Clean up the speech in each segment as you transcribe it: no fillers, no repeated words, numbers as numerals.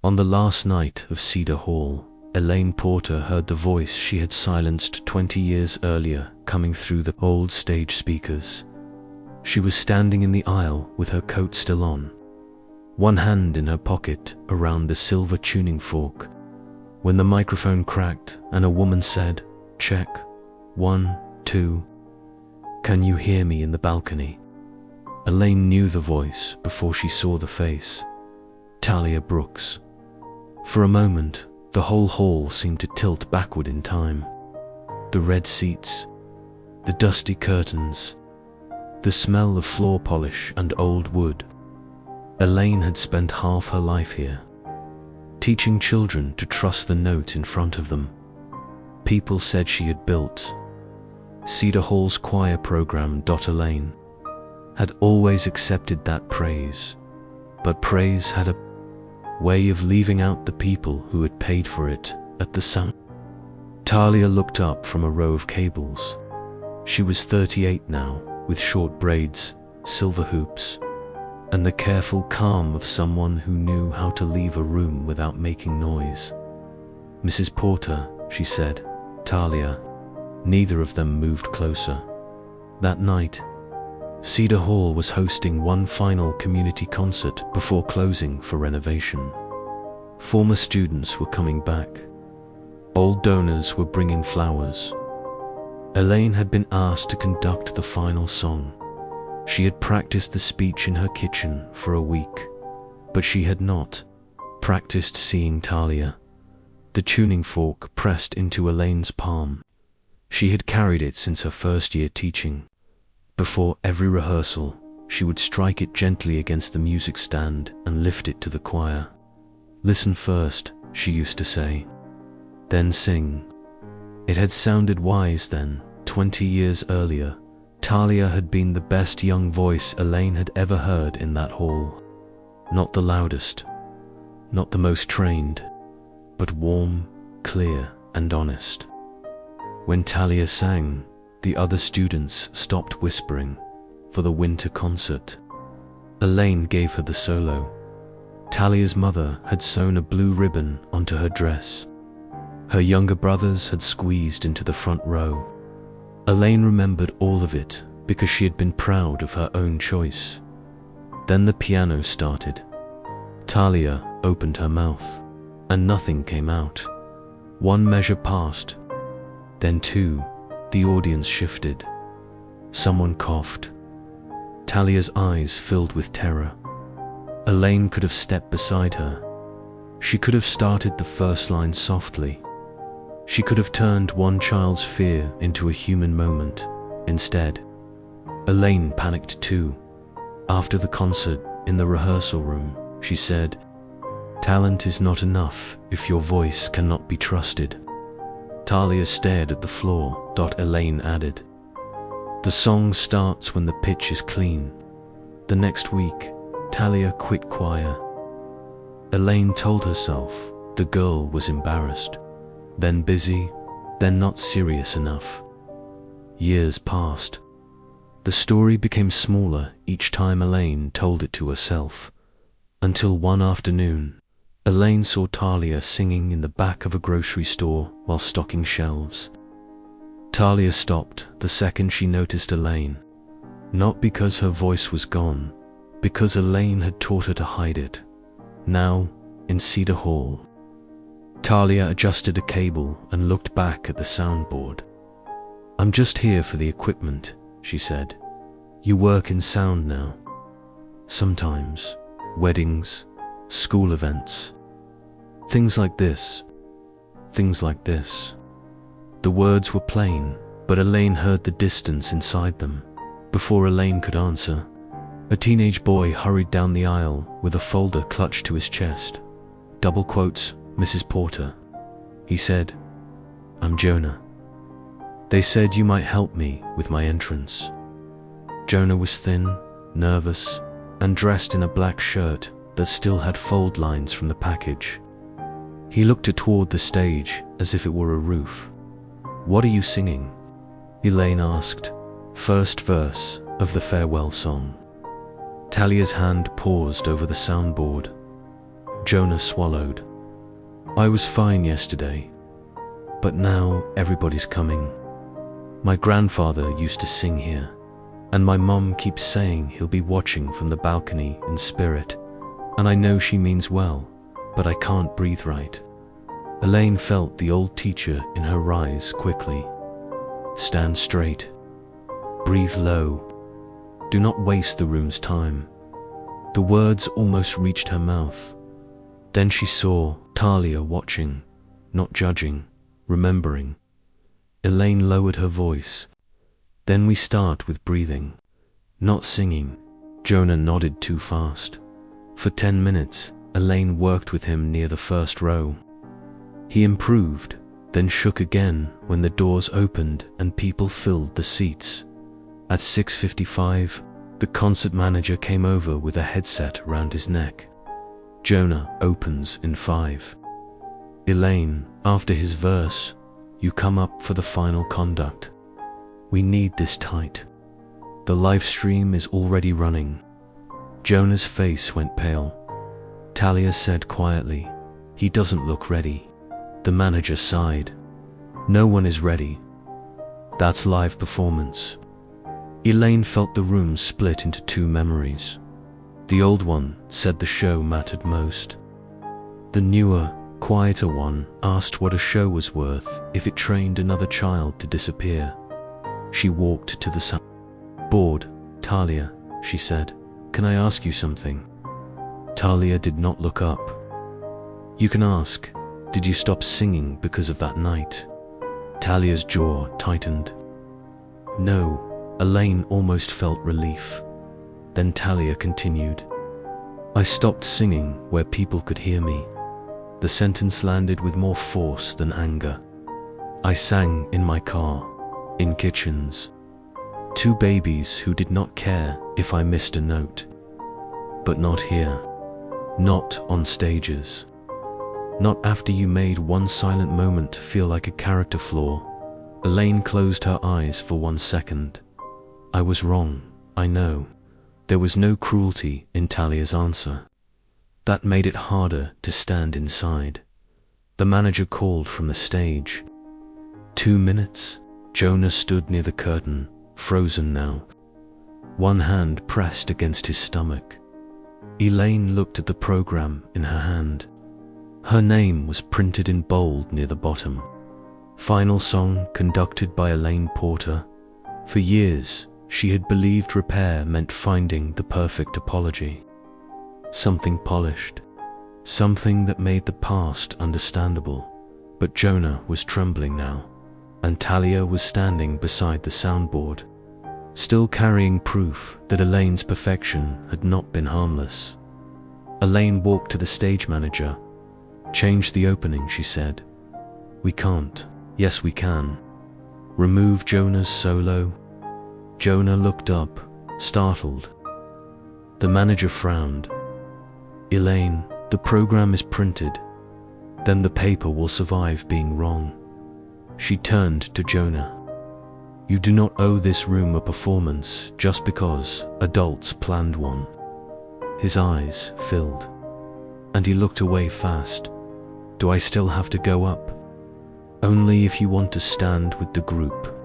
On the last night of Cedar Hall, Elaine Porter heard the voice she had silenced 20 years earlier coming through the old stage speakers. She was standing in the aisle with her coat still on, one hand in her pocket around a silver tuning fork, when the microphone cracked and a woman said, "Check, 1, 2. Can you hear me in the balcony?" Elaine knew the voice before she saw the face. Talia Brooks. For a moment, the whole hall seemed to tilt backward in time. The red seats, the dusty curtains, the smell of floor polish and old wood. Elaine had spent half her life here, teaching children to trust the note in front of them. People said she had built Cedar Hall's choir program. Elaine had always accepted that praise, but praise had a way of leaving out the people who had paid for it at the sound. Talia looked up from a row of cables. She was 38 now, with short braids, silver hoops, and the careful calm of someone who knew how to leave a room without making noise. "Mrs. Porter," she said. "Talia." Neither of them moved closer. That night, Cedar Hall was hosting one final community concert before closing for renovation. Former students were coming back. Old donors were bringing flowers. Elaine had been asked to conduct the final song. She had practiced the speech in her kitchen for a week, but she had not practiced seeing Talia, the tuning fork pressed into Elaine's palm. She had carried it since her first year teaching. Before every rehearsal, she would strike it gently against the music stand and lift it to the choir. "Listen first," she used to say, "then sing." It had sounded wise then. 20 years earlier, Talia had been the best young voice Elaine had ever heard in that hall. Not the loudest, not the most trained, but warm, clear, and honest. When Talia sang, the other students stopped whispering for the winter concert. Elaine gave her the solo. Talia's mother had sewn a blue ribbon onto her dress. Her younger brothers had squeezed into the front row. Elaine remembered all of it because she had been proud of her own choice. Then the piano started. Talia opened her mouth, and nothing came out. One measure passed, then two. The audience shifted. Someone coughed. Talia's eyes filled with terror. Elaine could have stepped beside her. She could have started the first line softly. She could have turned one child's fear into a human moment. Instead, Elaine panicked too. After the concert, in the rehearsal room, she said, "Talent is not enough if your voice cannot be trusted." Talia stared at the floor. Elaine added, "The song starts when the pitch is clean." The next week, Talia quit choir. Elaine told herself the girl was embarrassed, then busy, then not serious enough. Years passed. The story became smaller each time Elaine told it to herself, until one afternoon, Elaine saw Talia singing in the back of a grocery store while stocking shelves. Talia stopped the second she noticed Elaine, not because her voice was gone, because Elaine had taught her to hide it. Now, in Cedar Hall, Talia adjusted a cable and looked back at the soundboard. "I'm just here for the equipment," she said. "You work in sound now." "Sometimes. Weddings, school events. Things like this. Things like this." The words were plain, but Elaine heard the distance inside them. Before Elaine could answer, a teenage boy hurried down the aisle with a folder clutched to his chest. Double quotes, "Mrs. Porter," he said. "I'm Jonah. They said you might help me with my entrance." Jonah was thin, nervous, and dressed in a black shirt that still had fold lines from the package. He looked toward the stage as if it were a roof. "What are you singing?" Elaine asked. "First verse of the farewell song." Talia's hand paused over the soundboard. Jonah swallowed. I was fine yesterday, but now everybody's coming. My grandfather used to sing here, and my mom keeps saying he'll be watching from the balcony in spirit, and I know she means well, but I can't breathe right. Elaine felt the old teacher in her rise quickly. Stand straight. Breathe low. Do not waste the room's time. The words almost reached her mouth. Then she saw Talia watching, not judging, remembering. Elaine lowered her voice. Then we start with breathing, not singing. Jonah nodded too fast. For 10 minutes, Elaine worked with him near the first row. He improved, then shook again when the doors opened and people filled the seats. At 6:55, the concert manager came over with a headset around his neck. Jonah opens in 5. Elaine, after his verse, you come up for the final conduct. We need this tight. The live stream is already running. Jonah's face went pale. Talia said quietly, he doesn't look ready. The manager sighed. No one is ready. That's live performance. Elaine felt the room split into 2 memories. The old one said the show mattered most. The newer, quieter one asked what a show was worth if it trained another child to disappear. She walked to the soundboard. Talia, she said, can I ask you something? Talia did not look up. You can ask. Did you stop singing because of that night? Talia's jaw tightened. No. Elaine almost felt relief. Then Talia continued. I stopped singing where people could hear me. The sentence landed with more force than anger. I sang in my car, in kitchens. 2 babies who did not care if I missed a note. But not here. Not on stages. Not after you made one silent moment feel like a character flaw. Elaine closed her eyes for 1 second. I was wrong, I know. There was no cruelty in Talia's answer. That made it harder to stand inside. The manager called from the stage. 2 minutes. Jonah stood near the curtain, frozen now. One hand pressed against his stomach. Elaine looked at the program in her hand. Her name was printed in bold near the bottom. Final song conducted by Elaine Porter. For years, she had believed repair meant finding the perfect apology. Something polished. Something that made the past understandable. But Jonah was trembling now, and Talia was standing beside the soundboard, still carrying proof that Elaine's perfection had not been harmless. Elaine walked to the stage manager. Change the opening, she said. We can't. Yes, we can. Remove Jonah's solo. Jonah looked up, startled. The manager frowned. Elaine, the program is printed. Then the paper will survive being wrong. She turned to Jonah. You do not owe this room a performance just because adults planned one. His eyes filled, and he looked away fast. Do I still have to go up? Only if you want to stand with the group.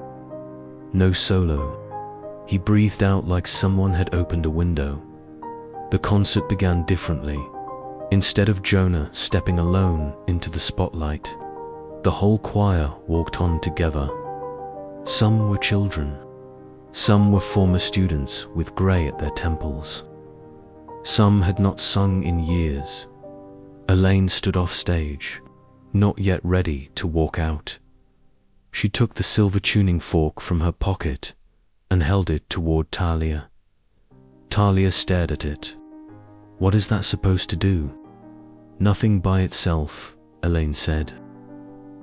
No solo. He breathed out like someone had opened a window. The concert began differently. Instead of Jonah stepping alone into the spotlight, the whole choir walked on together. Some were children. Some were former students with grey at their temples. Some had not sung in years. Elaine stood off stage, not yet ready to walk out. She took the silver tuning fork from her pocket and held it toward Talia. Talia stared at it. What is that supposed to do? Nothing by itself, Elaine said.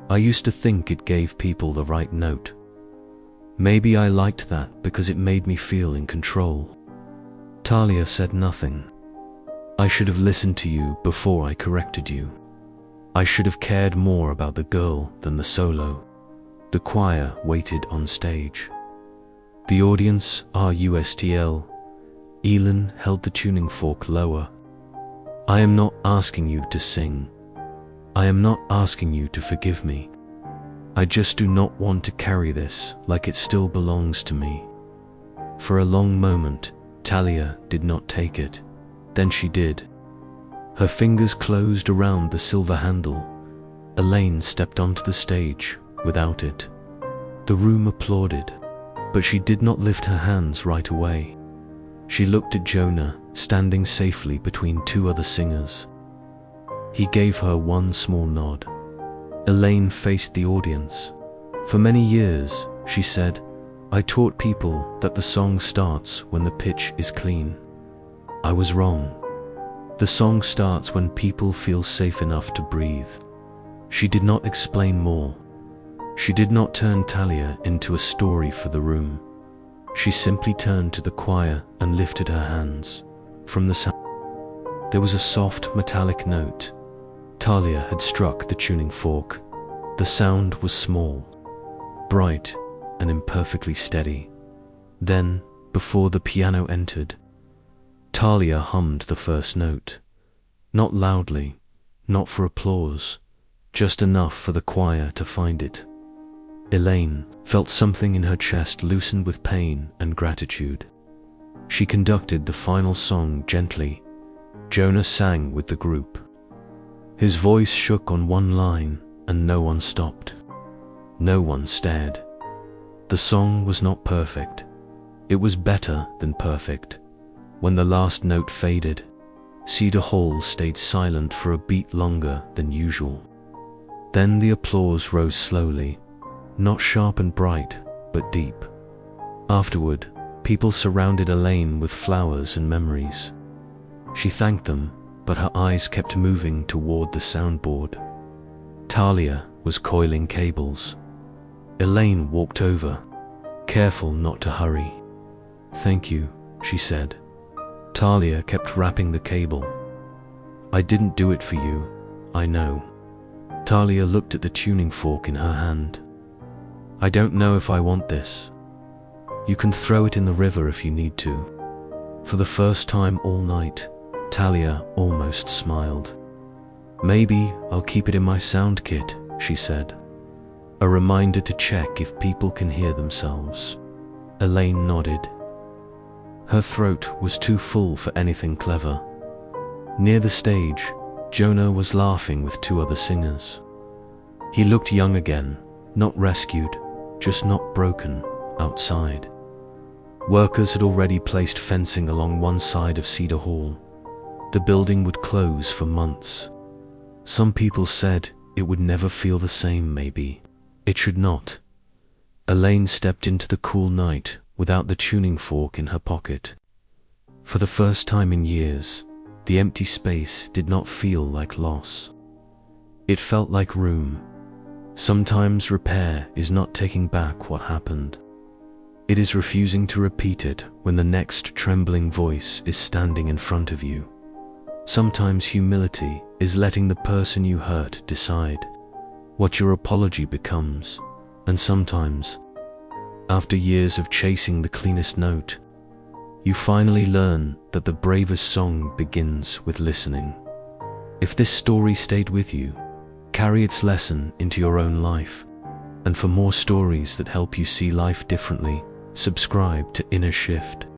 I used to think it gave people the right note. Maybe I liked that because it made me feel in control. Talia said nothing. I should have listened to you before I corrected you. I should have cared more about the girl than the solo. The choir waited on stage. The audience, RUSTL. Elaine held the tuning fork lower. I am not asking you to sing. I am not asking you to forgive me. I just do not want to carry this like it still belongs to me." For a long moment, Talia did not take it. Then she did. Her fingers closed around the silver handle. Elaine stepped onto the stage without it. The room applauded, but she did not lift her hands right away. She looked at Jonah, standing safely between two other singers. He gave her one small nod. Elaine faced the audience. "For many years," she said, "I taught people that the song starts when the pitch is clean. I was wrong. The song starts when people feel safe enough to breathe." She did not explain more. She did not turn Talia into a story for the room. She simply turned to the choir and lifted her hands. From the sound, there was a soft metallic note. Talia had struck the tuning fork. The sound was small, bright, and imperfectly steady. Then, before the piano entered, Talia hummed the first note. Not loudly, not for applause, just enough for the choir to find it. Elaine felt something in her chest loosen with pain and gratitude. She conducted the final song gently. Jonah sang with the group. His voice shook on one line, and no one stopped. No one stared. The song was not perfect. It was better than perfect. When the last note faded, Cedar Hall stayed silent for a beat longer than usual. Then the applause rose slowly, not sharp and bright, but deep. Afterward, people surrounded Elaine with flowers and memories. She thanked them, but her eyes kept moving toward the soundboard. Talia was coiling cables. Elaine walked over, careful not to hurry. "Thank you," she said. Talia kept wrapping the cable. "I didn't do it for you, I know." Talia looked at the tuning fork in her hand. "I don't know if I want this. You can throw it in the river if you need to." For the first time all night, Talia almost smiled. "Maybe I'll keep it in my sound kit," she said. "A reminder to check if people can hear themselves." Elaine nodded. Her throat was too full for anything clever. Near the stage, Jonah was laughing with two other singers. He looked young again, not rescued, just not broken, outside. Workers had already placed fencing along one side of Cedar Hall. The building would close for months. Some people said it would never feel the same, maybe. It should not. Elaine stepped into the cool night without the tuning fork in her pocket. For the first time in years, the empty space did not feel like loss. It felt like room. Sometimes repair is not taking back what happened. It is refusing to repeat it when the next trembling voice is standing in front of you. Sometimes humility is letting the person you hurt decide what your apology becomes. And sometimes, after years of chasing the cleanest note, you finally learn that the bravest song begins with listening. If this story stayed with you, carry its lesson into your own life. And for more stories that help you see life differently, subscribe to Inner Shift.